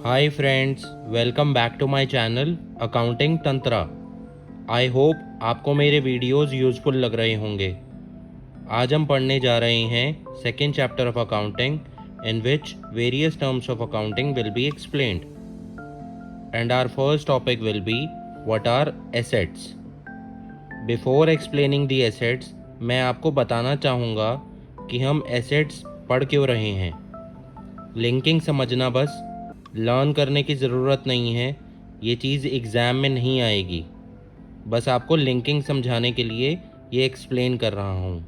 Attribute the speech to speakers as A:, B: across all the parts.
A: Hi friends, welcome back to my channel accounting Tantra. I hope आपको मेरे videos useful लग रहे होंगे। आज हम पढ़ने जा रहे हैं second chapter of accounting, in which various terms of accounting will be explained and our first topic will be what are assets. Before explaining the assets, मैं आपको बताना चाहूँगा कि हम एसेट्स पढ़ क्यों रहे हैं। लिंकिंग समझना बस, लर्न करने की ज़रूरत नहीं है। ये चीज़ एग्ज़ाम में नहीं आएगी। बस आपको लिंकिंग समझाने के लिए ये एक्सप्लेन कर रहा हूँ।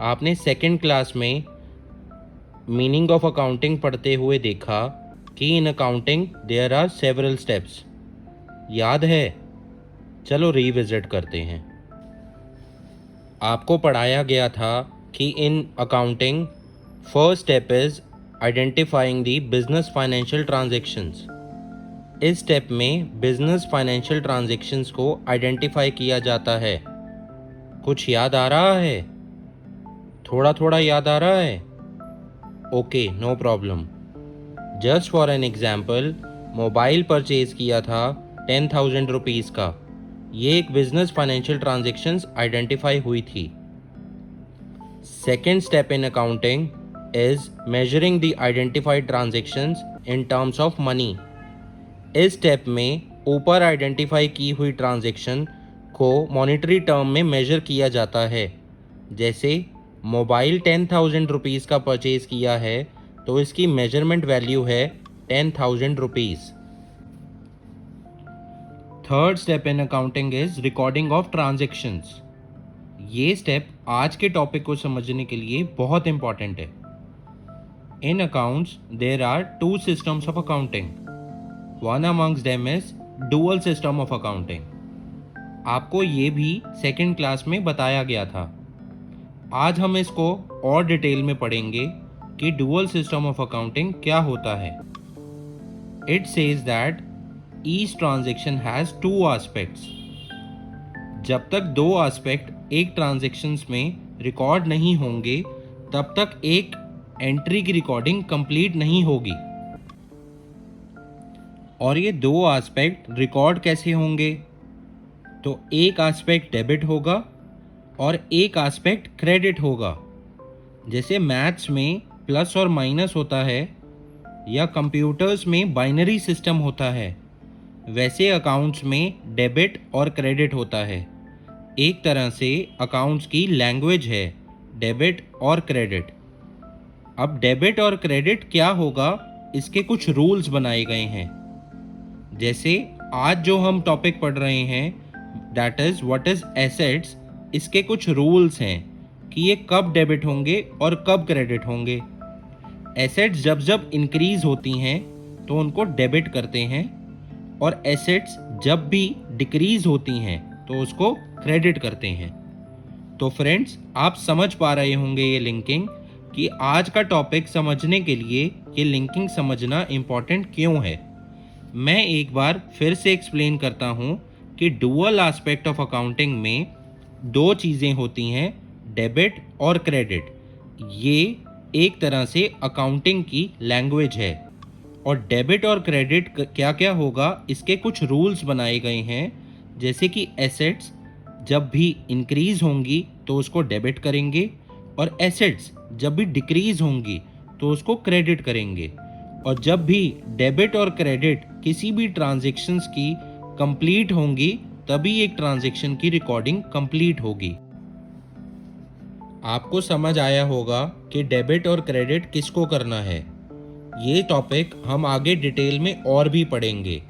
A: आपने सेकंड क्लास में मीनिंग ऑफ अकाउंटिंग पढ़ते हुए देखा कि in accounting there are several steps. याद है? चलो रिविज़िट करते हैं। आपको पढ़ाया गया था कि in accounting first step is identifying the business financial transactions. इस स्टेप में बिजनेस फाइनेंशियल ट्रांजैक्शंस को आइडेंटिफाई किया जाता है। कुछ याद आ रहा है? थोड़ा थोड़ा याद आ रहा है? Okay, no problem. Just for an example, mobile purchase किया था 10,000 रुपीज़ का। ये एक बिजनेस फाइनेंशियल ट्रांजैक्शंस आइडेंटिफाई हुई थी। Second step in accounting is measuring the identified transactions in terms of money। इस स्टेप में ऊपर आइडेंटिफाई की हुई ट्रांजैक्शन को मॉनेटरी टर्म में मेजर किया जाता है। जैसे मोबाइल 10,000 रुपीज़ का परचेज किया है तो इसकी मेजरमेंट वैल्यू है 10,000 rupees. Third step in accounting is recording of transactions. ये स्टेप आज के टॉपिक को समझने के लिए बहुत इंपॉर्टेंट है। In accounts, there are two systems of accounting. One amongst them is dual system of accounting. आपको ये भी सेकेंड क्लास में बताया गया था। आज हम इसको और डिटेल में पढ़ेंगे कि डुअल सिस्टम ऑफ अकाउंटिंग क्या होता है। It says that each transaction has two aspects. जब तक दो एस्पेक्ट एक ट्रांजेक्शन्स में रिकॉर्ड नहीं होंगे तब तक एक एंट्री की रिकॉर्डिंग कंप्लीट नहीं होगी। और ये दो एस्पेक्ट रिकॉर्ड कैसे होंगे? तो एक एस्पेक्ट डेबिट होगा और एक एस्पेक्ट क्रेडिट होगा। जैसे मैथ्स में प्लस और माइनस होता है या कंप्यूटर्स में बाइनरी सिस्टम होता है, वैसे अकाउंट्स में डेबिट और क्रेडिट होता है। एक तरह से अकाउंट्स की लैंग्वेज है डेबिट और क्रेडिट। अब डेबिट और क्रेडिट क्या होगा, इसके कुछ रूल्स बनाए गए हैं। जैसे आज जो हम टॉपिक पढ़ रहे हैं that is what is assets, इसके कुछ रूल्स हैं कि ये कब डेबिट होंगे और कब क्रेडिट होंगे। एसेट्स जब जब इंक्रीज होती हैं तो उनको डेबिट करते हैं और एसेट्स जब भी डिक्रीज होती हैं तो उसको क्रेडिट करते हैं। तो फ्रेंड्स, आप समझ पा रहे होंगे ये लिंकिंग कि आज का टॉपिक समझने के लिए ये लिंकिंग समझना इम्पॉर्टेंट क्यों है। मैं एक बार फिर से एक्सप्लेन करता हूँ कि डुअल एस्पेक्ट ऑफ अकाउंटिंग में दो चीज़ें होती हैं, डेबिट और क्रेडिट। ये एक तरह से अकाउंटिंग की लैंग्वेज है। और डेबिट और क्रेडिट क्या क्या होगा, इसके कुछ रूल्स बनाए गए हैं। जैसे कि एसेट्स जब भी इंक्रीज होंगी तो उसको डेबिट करेंगे और एसेट्स जब भी डिक्रीज होंगी तो उसको क्रेडिट करेंगे। और जब भी डेबिट और क्रेडिट किसी भी ट्रांजैक्शंस की कंप्लीट होंगी तभी एक ट्रांजैक्शन की रिकॉर्डिंग कंप्लीट होगी। आपको समझ आया होगा कि डेबिट और क्रेडिट किसको करना है। ये टॉपिक हम आगे डिटेल में और भी पढ़ेंगे।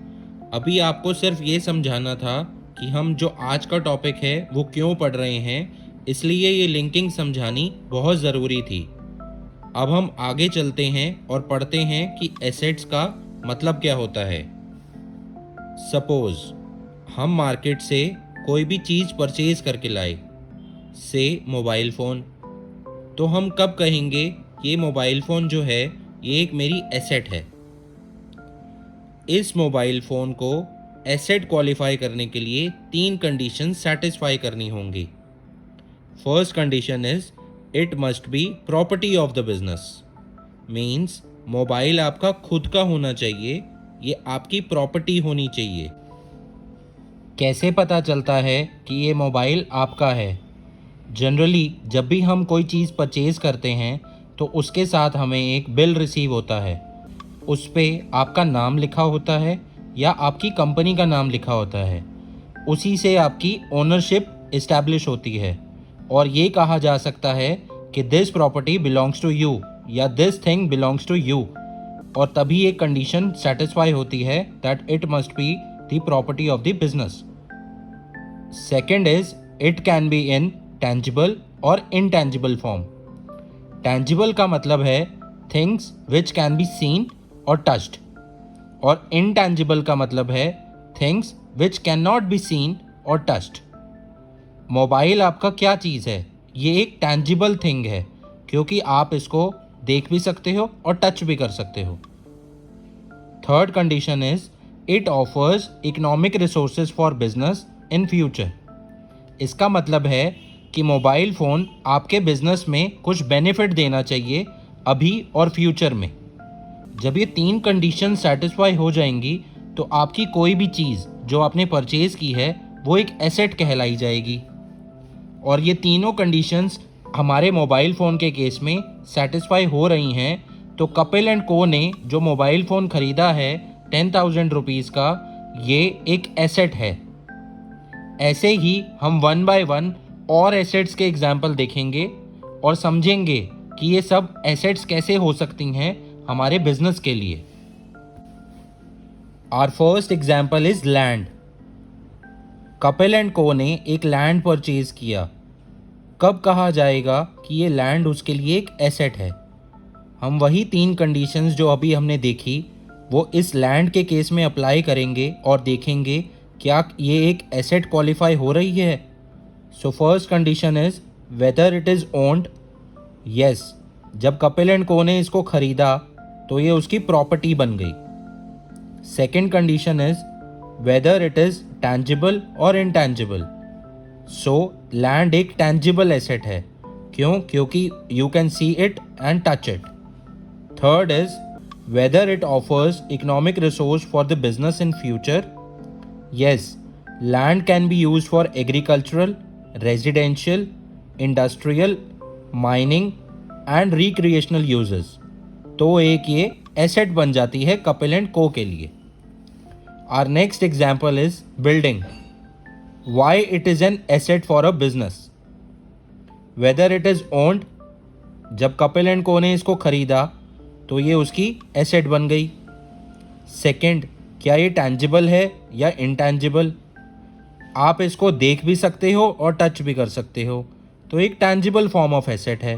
A: अभी आपको सिर्फ ये समझाना था कि हम जो आज का टॉपिक है वो क्यों पढ़ रहे हैं, इसलिए ये लिंकिंग समझानी बहुत ज़रूरी थी। अब हम आगे चलते हैं और पढ़ते हैं कि एसेट्स का मतलब क्या होता है। सपोज हम मार्केट से कोई भी चीज़ परचेज करके लाए, से मोबाइल फ़ोन, तो हम कब कहेंगे ये मोबाइल फ़ोन जो है ये एक मेरी एसेट है। इस मोबाइल फ़ोन को एसेट क्वालिफाई करने के लिए तीन कंडीशन सेटिस्फाई करनी होंगी। First condition is it must B property of the business, means mobile आपका खुद का होना चाहिए, ये आपकी प्रॉपर्टी होनी चाहिए। कैसे पता चलता है कि ये मोबाइल आपका है? जनरली जब भी हम कोई चीज़ परचेज़ करते हैं तो उसके साथ हमें एक बिल रिसीव होता है। उस पे आपका नाम लिखा होता है या आपकी कंपनी का नाम लिखा होता है। उसी से आपकी ओनरशिप इस्टेब्लिश होती है और ये कहा जा सकता है कि this property belongs to you या this thing belongs to you, और तभी एक कंडीशन सेटिस्फाई होती है that it must be the property of the business. Second is it can be in tangible और इनटेंजिबल फॉर्म। टेंजिबल का मतलब है things which can be seen और टच्ड, और इनटेंजिबल का मतलब है things which can not be seen और टच्ड। मोबाइल आपका क्या चीज़ है? ये एक टेंजिबल थिंग है क्योंकि आप इसको देख भी सकते हो और टच भी कर सकते हो। Third condition is it offers economic resources for business in future. इसका मतलब है कि मोबाइल फ़ोन आपके बिजनेस में कुछ बेनिफिट देना चाहिए अभी और फ्यूचर में। जब ये 3 कंडीशन सेटिस्फाई हो जाएंगी तो आपकी कोई भी चीज़ जो आपने परचेज़ की है वो एक एसेट कहलाई जाएगी। और ये तीनों कंडीशंस हमारे मोबाइल फ़ोन के केस में सेटिस्फाई हो रही हैं, तो कपिल एंड को ने जो मोबाइल फ़ोन ख़रीदा है 10,000 रुपीज़ का, ये एक एसेट है। ऐसे ही हम वन बाय वन और एसेट्स के एग्जाम्पल देखेंगे और समझेंगे कि ये सब एसेट्स कैसे हो सकती हैं हमारे बिजनेस के लिए। Our first example is land. Kapil and co ने एक लैंड परचेज किया। कब कहा जाएगा कि ये लैंड उसके लिए एक एसेट है? हम वही 3 कंडीशंस जो अभी हमने देखी वो इस लैंड के केस में अप्लाई करेंगे और देखेंगे क्या ये एक एसेट क्वालिफाई हो रही है। So first condition is whether it is owned. Yes, जब कपिल एंड को ने इसको ख़रीदा तो ये उसकी प्रॉपर्टी बन गई। Second condition is whether it is tangible और इनटैंजिबल। सो लैंड एक टैंजिबल एसेट है। क्यों? क्योंकि you can see it and touch it. Third is whether it offers economic resource for the business in future. Yes, land can be used for agricultural, residential, industrial, mining and recreational uses. तो एक ये asset बन जाती है Kapil and को के लिए। Our next example is building. Why it is an asset for a business? Whether it is owned, जब कपिल एंड को ने इसको खरीदा तो ये उसकी एसेट बन गई। सेकेंड, क्या ये टैंजिबल है या इनटैंजिबल? आप इसको देख भी सकते हो और टच भी कर सकते हो, तो एक टैंजिबल फॉर्म ऑफ एसेट है।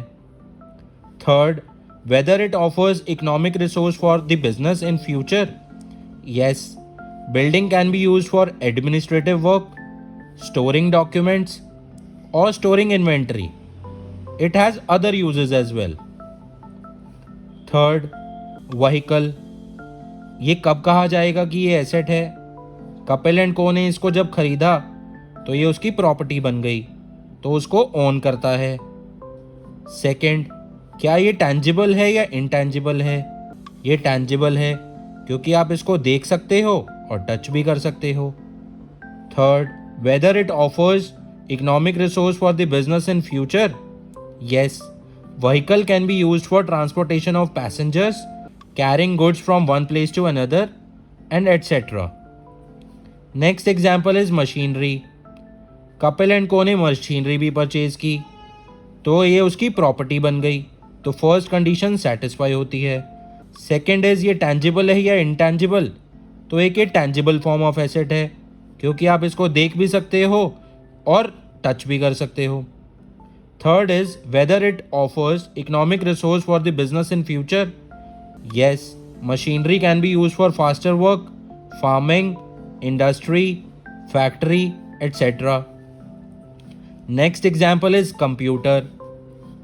A: Third, whether it offers economic resource for the business in future. Yes, building can be used for administrative work, storing documents और storing inventory. It has other uses as well. Third, vehicle. ये कब कहा जाएगा कि ये asset है? Kapil and co ने इसको जब खरीदा तो ये उसकी प्रॉपर्टी बन गई, तो उसको ओन करता है। सेकंड, क्या ये टैंजिबल है या इनटैंजिबल है? ये टैंजिबल है क्योंकि आप इसको देख सकते हो और टच भी कर सकते हो। Third, whether it offers economic resource for the business in future. Yes, vehicle can be used for transportation of passengers, carrying goods from one place to another, and etc. Next example is machinery. Kapil and co ने machinery भी purchase की तो ये उसकी property बन गई, तो first condition satisfy होती है। सेकेंड इज ये टैंजिबल है या इनटैंजिबल, तो एक ये टैंजिबल फॉर्म ऑफ एसेट है क्योंकि आप इसको देख भी सकते हो और टच भी कर सकते हो। Third is whether it offers economic resource for the business in future. Yes, machinery can be used for faster work, farming, industry, factory, etc. Next example is computer.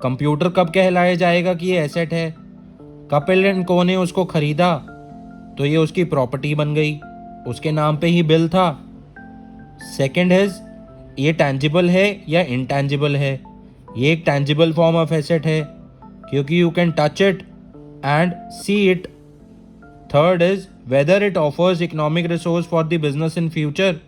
A: Computer कब कहलाया जाएगा कि ये एसेट है? कपिल एंड को ने उसको खरीदा तो ये उसकी प्रॉपर्टी बन गई, उसके नाम पे ही बिल था। सेकेंड इज ये टैंजिबल है या इनटैंजिबल है? ये एक टैंजिबल फॉर्म ऑफ एसेट है क्योंकि you can touch it and see it. Third is whether it offers economic resource for the business in future.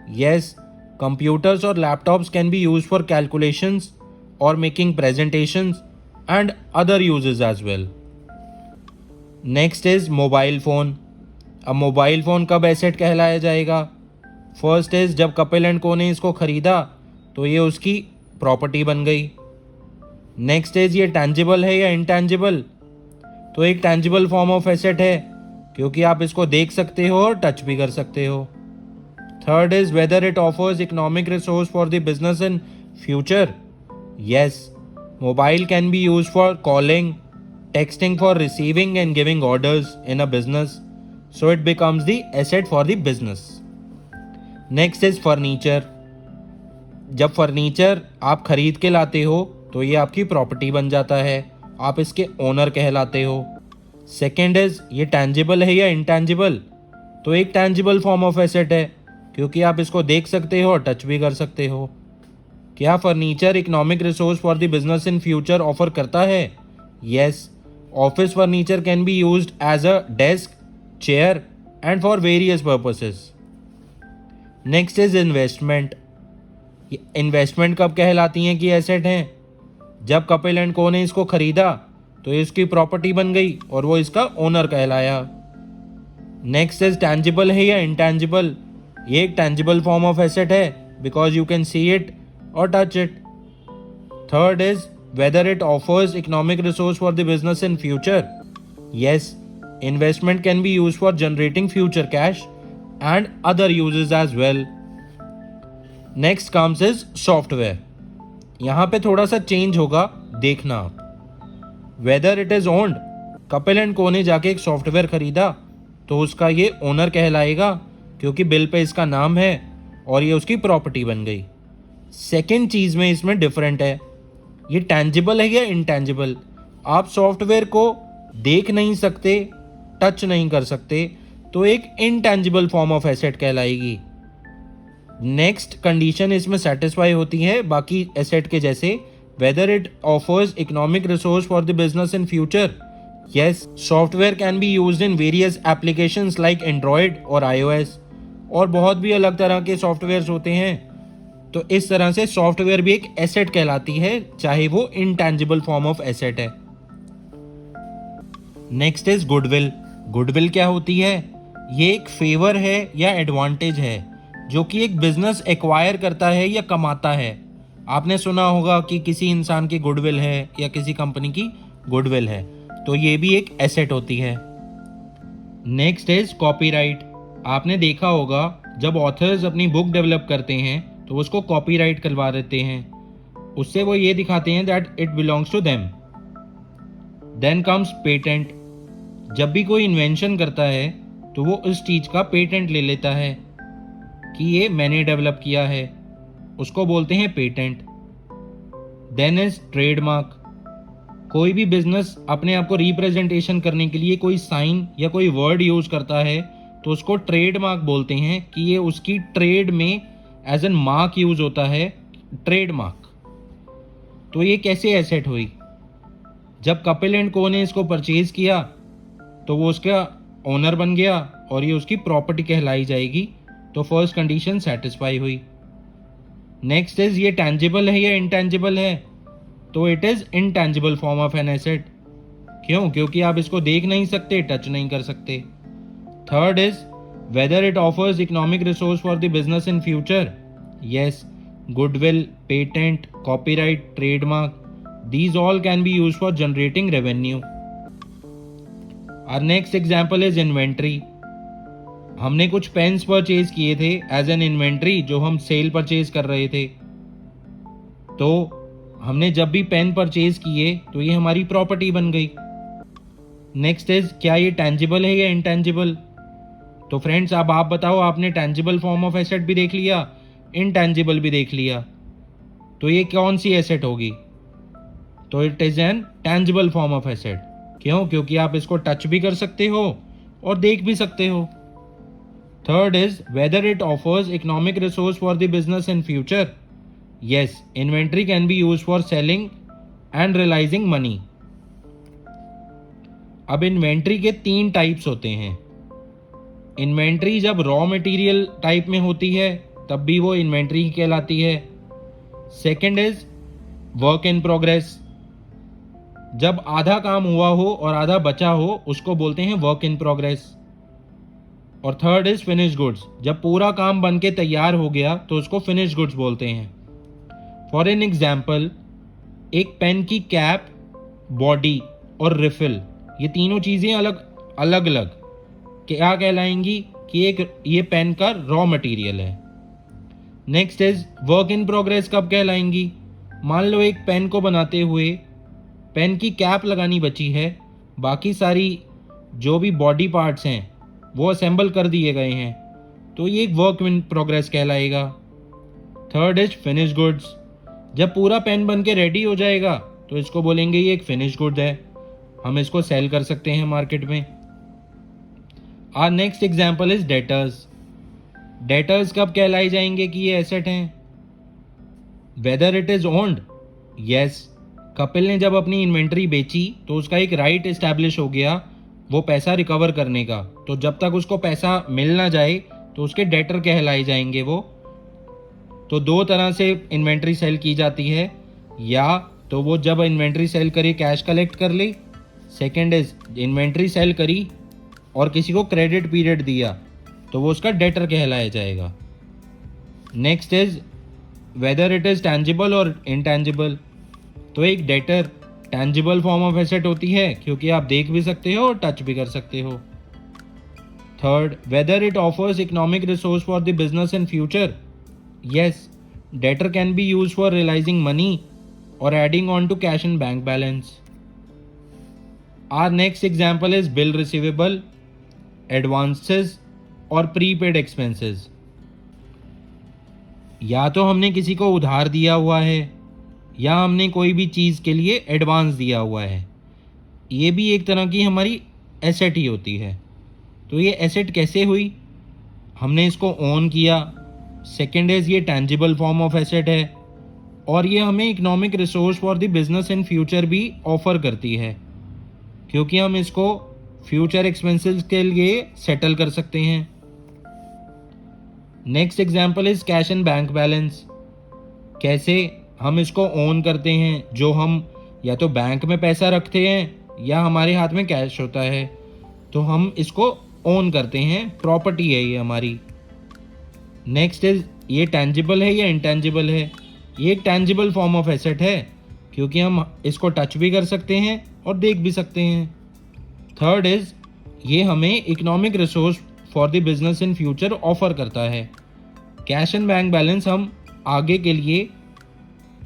A: Yes, computers or laptops can be used for calculations or making presentations and other uses as well. Next is mobile phone. अब mobile phone कब asset कहलाया जाएगा? First is जब Kapil and co ने इसको ख़रीदा तो ये उसकी प्रॉपर्टी बन गई. नेक्स्ट इज ये टैंजिबल है या इंटैंजिबल? तो एक टैंजिबल फॉर्म ऑफ एसेट है क्योंकि आप इसको देख सकते हो और टच भी कर सकते हो. Third is whether it offers economic resource for the business in future. Yes, mobile can be use for calling, texting for receiving and giving orders in a business, so it becomes the asset for the business. Next is furniture. जब furniture आप खरीद के लाते हो तो ये आपकी property बन जाता है, आप इसके ओनर कहलाते हो. सेकेंड इज ये टैंजिबल है या इंटैंजिबल? तो एक टैंजिबल फॉर्म ऑफ एसेट है क्योंकि आप इसको देख सकते हो और टच भी कर सकते हो. क्या furniture economic resource for the business in future offer करता है? Yes, office furniture can be used as a desk, chair and for various purposes. Next is investment. Investment कब कहलाती हैं कि एसेट हैं? जब कपिल एंड को ने इसको खरीदा तो ये इसकी प्रॉपर्टी बन गई और वो इसका ओनर कहलाया. नेक्स्ट इज टैंजिबल है या इंटैंजिबल? ये एक टैंजिबल फॉर्म ऑफ एसेट है because you can see it और touch it. Third is whether it offers economic resource for the business in future. Yes, investment can be used for generating future cash and other uses as well. Next comes is software. यहाँ पे थोड़ा सा change होगा, देखना आप. Whether it is owned, Kapil and co ने जाके एक सॉफ्टवेयर खरीदा तो उसका ये ओनर कहलाएगा क्योंकि बिल पे इसका नाम है और ये उसकी प्रॉपर्टी बन गई. सेकेंड चीज़ में इसमें डिफरेंट है, ये टैंजिबल है या इंटैंजिबल? आप सॉफ्टवेयर को देख नहीं सकते, टच नहीं कर सकते, तो एक इनटैंजिबल फॉर्म ऑफ एसेट कहलाएगी. नेक्स्ट कंडीशन इसमें सेटिस्फाई होती है बाकी एसेट के जैसे, whether it offers economic resource for the business in future. Yes, software can be used in various applications like Android और iOS, और बहुत भी अलग तरह के सॉफ्टवेयर्स होते हैं. तो इस तरह से सॉफ्टवेयर भी एक एसेट कहलाती है चाहे वो इनटैंजिबल फॉर्म ऑफ एसेट है. Next is goodwill. गुडविल क्या होती है? ये एक फेवर है या एडवांटेज है जो कि एक बिजनेस एक्वायर करता है या कमाता है. आपने सुना होगा कि किसी इंसान की गुडविल है या किसी कंपनी की गुडविल है, तो ये भी एक एसेट होती है. Next is copyright. आपने देखा होगा जब ऑथर्स अपनी बुक डेवलप करते हैं तो उसको कॉपीराइट करवा देते हैं, उससे वो ये दिखाते हैं that it belongs to them. Then comes patent. जब भी कोई इन्वेंशन करता है तो वो उस चीज़ का पेटेंट ले लेता है कि ये मैंने डेवलप किया है, उसको बोलते हैं पेटेंट. Then is trademark. कोई भी बिजनेस अपने आप को रिप्रेजेंटेशन करने के लिए कोई साइन या कोई वर्ड यूज करता है तो उसको ट्रेडमार्क बोलते हैं कि ये उसकी ट्रेड में एज एन मार्क यूज होता है, ट्रेडमार्क. तो ये कैसे एसेट हुई? जब कपिल एंड को ने इसको परचेज किया तो वो उसका ओनर बन गया और ये उसकी प्रॉपर्टी कहलाई जाएगी. तो फर्स्ट कंडीशन सेटिस्फाई हुई. नेक्स्ट इज ये टैंजिबल है या इंटैंजिबल है? तो it is intangible form of an asset. क्यों? क्योंकि आप इसको देख नहीं सकते, टच नहीं कर सकते. Third is whether it offers economic resource for the business in future. Yes, goodwill, patent, copyright, trademark, these all can be used for generating revenue. Our next example is inventory. हमने कुछ pens purchase किए थे as an inventory जो हम cell purchase कर रहे थे. तो हमने जब भी पेन परचेज किए तो ये हमारी प्रॉपर्टी बन गई. नेक्स्ट इज क्या ये टैंजिबल है या इंटैंजिबल? तो फ्रेंड्स अब आप बताओ, आपने टैंजिबल फॉर्म ऑफ एसेट भी देख लिया, इनटैंजिबल भी देख लिया, तो ये कौन सी एसेट होगी? तो it is an tangible form of asset. क्यों? क्योंकि आप इसको टच भी कर सकते हो और देख भी सकते हो. Third is whether it offers economic resource for the business in future. Yes, inventory can be use for selling and realising money. अब इन्वेंट्री के 3 टाइप्स होते हैं। इन्वेंट्री जब रॉ मटेरियल टाइप में होती है तब भी वो इन्वेंट्री कहलाती है। Second is work in progress, जब आधा काम हुआ हो और आधा बचा हो उसको बोलते हैं वर्क इन प्रोग्रेस। और थर्ड इज फिनिश गुड्स, जब पूरा काम बन के तैयार हो गया तो उसको फिनिश गुड्स बोलते हैं। फॉर एन एग्जाम्पल, एक पेन की कैप, बॉडी और रिफिल, ये तीनों चीज़ें अलग अलग क्या कहलाएंगी कि एक ये पेन का रॉ मटेरियल है। Next is work in progress कब कहलाएंगी? मान लो एक पेन को बनाते हुए पेन की कैप लगानी बची है, बाकी सारी जो भी बॉडी पार्ट्स हैं वो असेंबल कर दिए गए हैं, तो ये एक वर्क इन प्रोग्रेस कहलाएगा। थर्ड इज फिनिश गुड्स, जब पूरा पेन बन के रेडी हो जाएगा तो इसको बोलेंगे ये एक फिनिश गुड है, हम इसको सेल कर सकते हैं मार्केट में। Our next example is debtors. Debtors कब कहलाई जाएंगे कि ये एसेट हैं? Whether it is owned, yes, Kapil ने जब अपनी इन्वेंट्री बेची तो उसका एक राइट इस्टेब्लिश हो गया वो पैसा रिकवर करने का, तो जब तक उसको पैसा मिल ना जाए तो उसके डेटर कहलाए जाएंगे वो। तो 2 तरह से इन्वेंट्री सेल की जाती है, या तो वो जब इन्वेंट्री सेल करी कैश कलेक्ट कर ली, सेकेंड इज इन्वेंट्री सेल करी और किसी को क्रेडिट पीरियड दिया तो वो उसका डेटर कहलाया जाएगा। Next is whether it is tangible और इनटैंजिबल, तो एक debtor tangible form of asset होती है क्योंकि आप देख भी सकते हो और टच भी कर सकते हो। Third, whether it offers economic resource for the business in future, yes, debtor can be use for realising money और adding on to cash in bank balance. Our next example is bill receivable, advances और prepaid expenses. या तो हमने किसी को उधार दिया हुआ है या हमने कोई भी चीज़ के लिए एडवांस दिया हुआ है, ये भी एक तरह की हमारी एसेट ही होती है। तो ये एसेट कैसे हुई? हमने इसको ओन किया। सेकेंड इज ये टैंजिबल फॉर्म ऑफ एसेट है और ये हमें economic resource for the business in future भी ऑफर करती है क्योंकि हम इसको फ्यूचर एक्सपेंसेस के लिए सेटल कर सकते हैं। Next example is cash and bank balance. कैसे हम इसको ओन करते हैं, जो हम या तो बैंक में पैसा रखते हैं या हमारे हाथ में कैश होता है, तो हम इसको ओन करते हैं, प्रॉपर्टी है ये हमारी। नेक्स्ट इज ये टैंजिबल है या इंटैंजिबल है? ये एक टैंजिबल फॉर्म ऑफ एसेट है क्योंकि हम इसको टच भी कर सकते हैं और देख भी सकते हैं। थर्ड इज ये हमें economic resource for the business in future offer करता है। कैश एंड बैंक बैलेंस हम आगे के लिए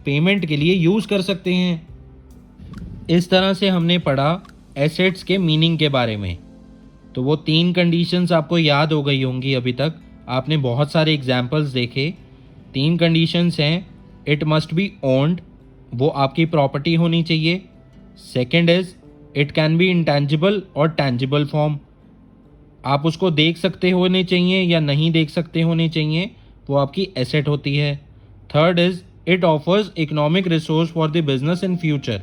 A: पेमेंट के लिए यूज़ कर सकते हैं। इस तरह से हमने पढ़ा एसेट्स के मीनिंग के बारे में। तो वो 3 कंडीशंस आपको याद हो गई होंगी अभी तक, आपने बहुत सारे एग्जाम्पल्स देखे। 3 कंडीशंस हैं, इट मस्ट बी ओन्ड, वो आपकी प्रॉपर्टी होनी चाहिए। Second is it can B intangible और टैंजिबल फॉर्म, आप उसको देख सकते होने चाहिए या नहीं देख सकते होने चाहिए, वो आपकी एसेट होती है। Third is it offers economic resource for the business in future,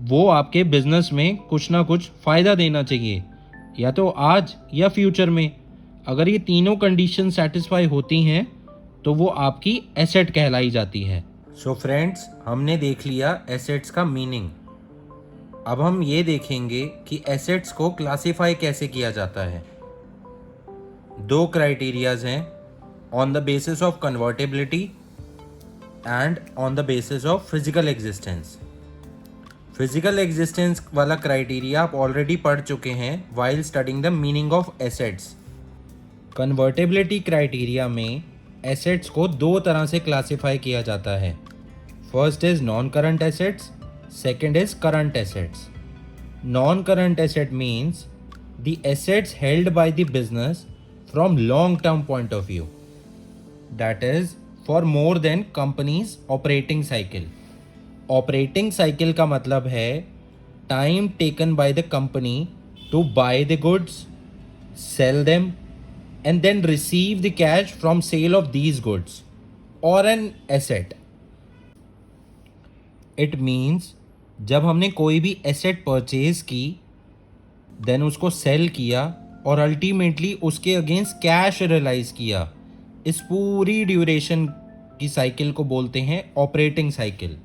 A: वो आपके बिजनेस में कुछ ना कुछ फ़ायदा देना चाहिए, या तो आज या फ्यूचर में। अगर ये तीनों कंडीशन सेटिस्फाई होती हैं तो वो आपकी एसेट कहलाई जाती है। सो फ्रेंड्स, हमने देख लिया एसेट्स का मीनिंग। अब हम ये देखेंगे कि एसेट्स को क्लासिफाई कैसे किया जाता है। 2 क्राइटेरियाज हैं, on the basis of convertibility and on the basis of physical existence. Physical existence वाला क्राइटेरिया आप ऑलरेडी पढ़ चुके हैं while studying the meaning of assets. Convertibility criteria में एसेट्स को 2 तरह से क्लासिफाई किया जाता है। First is non current assets, second is current assets. Non current asset means the assets held by the business from long term point of view, that is for more than companies operating cycle. Operating cycle का मतलब है time taken by the company to buy the goods, sell them and then receive the cash from sale of these goods or an asset. It means जब हमने कोई भी asset purchase की then उसको cell किया और अल्टीमेटली उसके against cash realise किया। इस पूरी ड्यूरेशन की साइकिल को बोलते हैं ऑपरेटिंग साइकिल।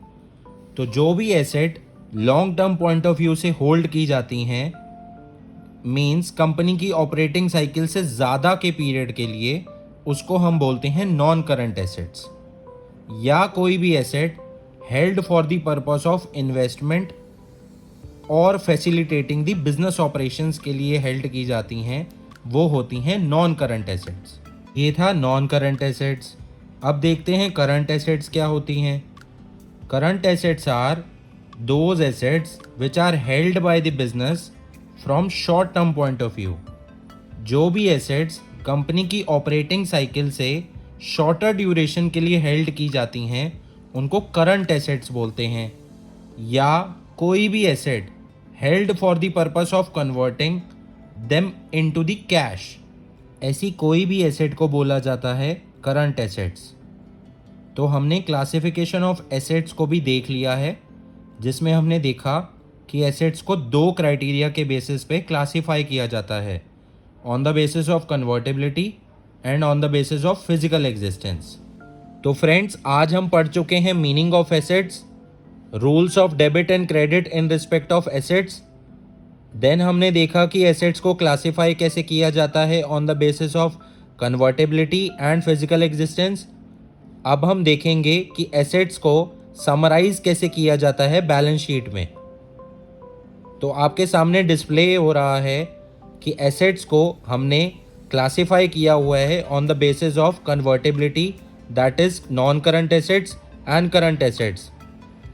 A: तो जो भी asset long term point of view से होल्ड की जाती हैं, मींस कंपनी की ऑपरेटिंग साइकिल से ज़्यादा के पीरियड के लिए, उसको हम बोलते हैं नॉन करंट एसेट्स। या कोई भी asset held for the purpose of investment और फैसिलिटेटिंग द बिजनेस ऑपरेशंस के लिए हेल्ड की जाती हैं, वो होती हैं नॉन करंट एसेट्स। ये था नॉन करंट एसेट्स। अब देखते हैं करंट एसेट्स क्या होती हैं। Current assets are those assets which are held by the business from short term point of view. जो भी एसेट्स कंपनी की ऑपरेटिंग साइकिल से शॉर्टर ड्यूरेशन के लिए हेल्ड की जाती हैं, उनको करंट एसेट्स बोलते हैं। या कोई भी asset held for the purpose of converting them into the cash, ऐसी कोई भी एसेट को बोला जाता है करंट एसेट्स। तो हमने क्लासिफिकेशन ऑफ एसेट्स को भी देख लिया है, जिसमें हमने देखा कि एसेट्स को दो क्राइटेरिया के बेसिस पे क्लासिफाई किया जाता है, on the basis of convertibility and on the basis of physical existence. तो फ्रेंड्स, आज हम पढ़ चुके हैं meaning of assets, rules of debit and credit in respect of assets. Then हमने देखा कि एसेट्स को क्लासिफाई कैसे किया जाता है on the basis of convertibility and physical existence. अब हम देखेंगे कि एसेट्स को समराइज कैसे किया जाता है बैलेंस शीट में। तो आपके सामने डिस्प्ले हो रहा है कि एसेट्स को हमने क्लासिफाई किया हुआ है on the basis of convertibility, that is non current assets and current assets.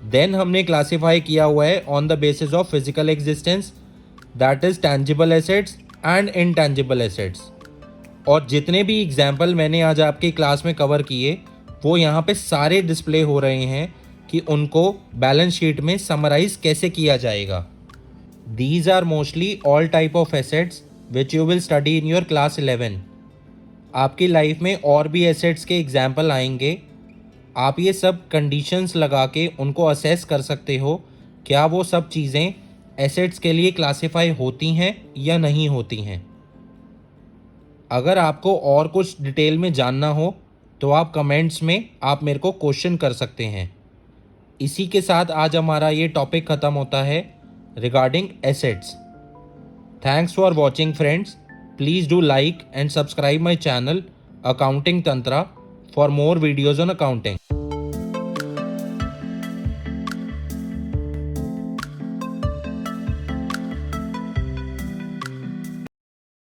A: Then हमने क्लासिफाई किया हुआ है on the basis of physical existence, that is tangible assets and intangible assets. और जितने भी एग्जाम्पल मैंने आज आपकी क्लास में कवर किए, वो यहाँ पे सारे डिस्प्ले हो रहे हैं कि उनको बैलेंस शीट में समराइज कैसे किया जाएगा। These are mostly all type of assets which you will study in your class 11. आपकी लाइफ में और भी एसेट्स के एग्जाम्पल आएंगे। आप ये सब कंडीशंस लगा के उनको असेस कर सकते हो, क्या वो सब चीज़ें एसेट्स के लिए क्लासिफाई होती हैं या नहीं होती हैं। अगर आपको और कुछ डिटेल में जानना हो तो आप कमेंट्स में आप मेरे को क्वेश्चन कर सकते हैं। इसी के साथ आज हमारा ये टॉपिक ख़त्म होता है regarding assets. Thanks for watching friends. Please do like and subscribe my channel Accounting Tantra for more videos on accounting.